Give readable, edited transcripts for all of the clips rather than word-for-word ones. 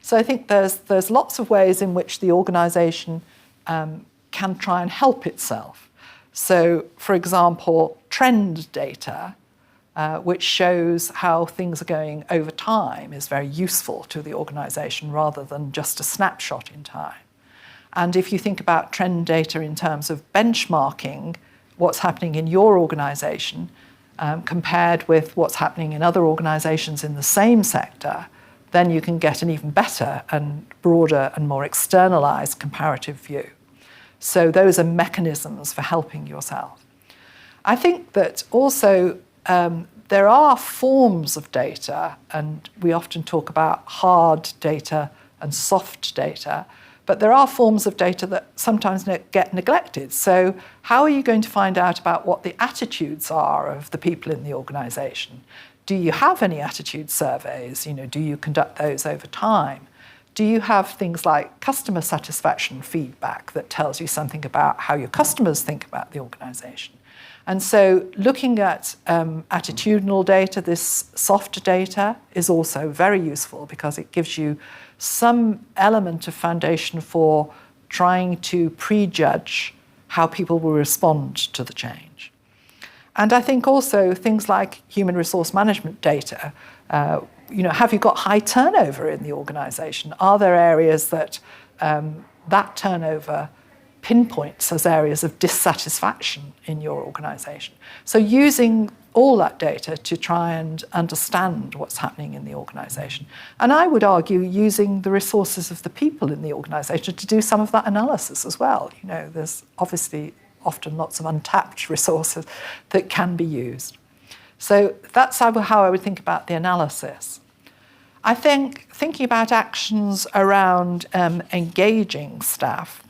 So I think there's lots of ways in which the organisation can try and help itself. So, for example, trend data, which shows how things are going over time, is very useful to the organisation rather than just a snapshot in time. And if you think about trend data in terms of benchmarking what's happening in your organisation compared with what's happening in other organisations in the same sector, then you can get an even better and broader and more externalised comparative view. So those are mechanisms for helping yourself. I think that also there are forms of data, and we often talk about hard data and soft data, but there are forms of data that sometimes get neglected. So how are you going to find out about what the attitudes are of the people in the organisation? Do you have any attitude surveys? Do you conduct those over time? Do you have things like customer satisfaction feedback that tells you something about how your customers think about the organisation? And so looking at attitudinal data, this soft data, is also very useful because it gives you some element of foundation for trying to prejudge how people will respond to the change. And I think also things like human resource management data, have you got high turnover in the organisation? Are there areas that that turnover pinpoints as areas of dissatisfaction in your organisation? So using all that data to try and understand what's happening in the organisation. And I would argue using the resources of the people in the organisation to do some of that analysis as well. There's obviously often lots of untapped resources that can be used. So that's how I would think about the analysis. I think thinking about actions around engaging staff,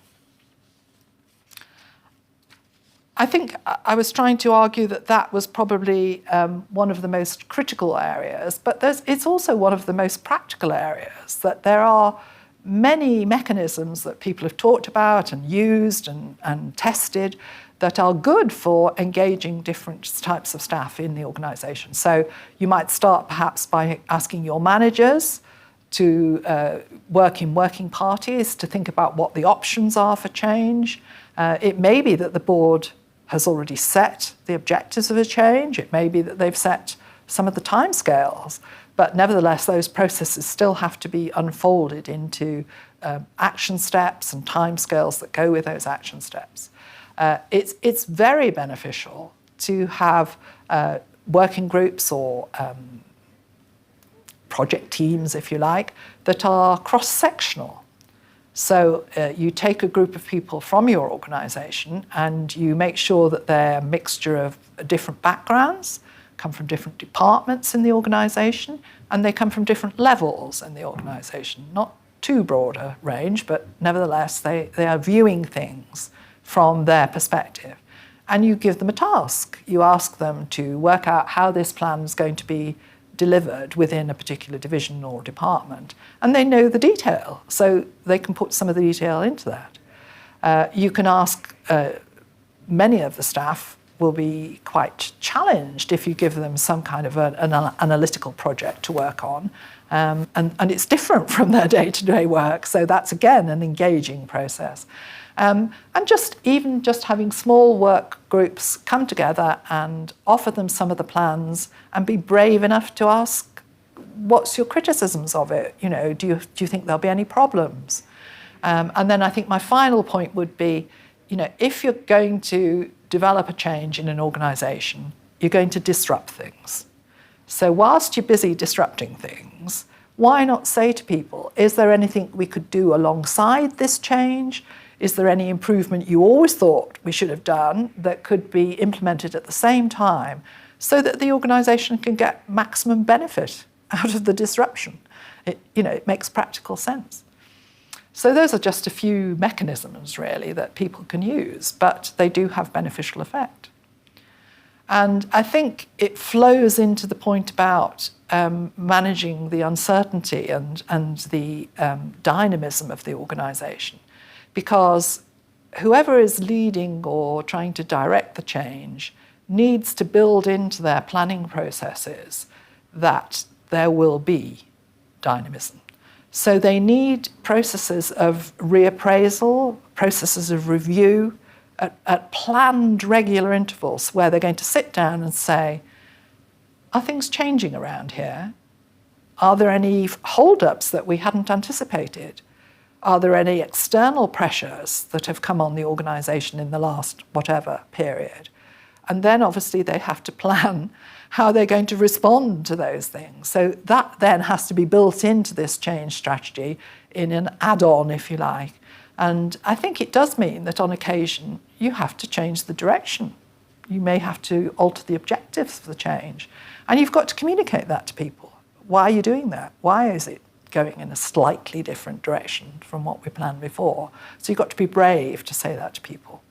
I think I was trying to argue that was probably one of the most critical areas, but it's also one of the most practical areas, that there are many mechanisms that people have talked about and used and tested that are good for engaging different types of staff in the organisation. So you might start perhaps by asking your managers to work in working parties to think about what the options are for change. It may be that the board has already set the objectives of a change. It may be that they've set some of the timescales, but nevertheless, those processes still have to be unfolded into action steps and timescales that go with those action steps. It's very beneficial to have working groups or project teams, if you like, that are cross-sectional. So you take a group of people from your organisation and you make sure that they're a mixture of different backgrounds, come from different departments in the organisation, and they come from different levels in the organisation. Not too broad a range, but nevertheless they are viewing things from their perspective. And you give them a task. You ask them to work out how this plan is going to be delivered within a particular division or department, and they know the detail, so they can put some of the detail into that. You can ask, many of the staff will be quite challenged if you give them some kind of an analytical project to work on, and it's different from their day-to-day work, so that's again an engaging process. And just having small work groups come together and offer them some of the plans and be brave enough to ask, what's your criticisms of it? Do you think there'll be any problems? And then I think my final point would be, if you're going to develop a change in an organisation, you're going to disrupt things. So whilst you're busy disrupting things, why not say to people, is there anything we could do alongside this change? Is there any improvement you always thought we should have done that could be implemented at the same time so that the organisation can get maximum benefit out of the disruption? It makes practical sense. So those are just a few mechanisms, really, that people can use, but they do have beneficial effect. And I think it flows into the point about managing the uncertainty and the dynamism of the organisation. Because whoever is leading or trying to direct the change needs to build into their planning processes that there will be dynamism. So they need processes of reappraisal, processes of review at planned regular intervals where they're going to sit down and say, are things changing around here? Are there any hold-ups that we hadn't anticipated? Are there any external pressures that have come on the organisation in the last whatever period? And then obviously they have to plan how they're going to respond to those things. So that then has to be built into this change strategy in an add-on, if you like. And I think it does mean that on occasion you have to change the direction. You may have to alter the objectives for the change. And you've got to communicate that to people. Why are you doing that? Why is it going in a slightly different direction from what we planned before? So you've got to be brave to say that to people.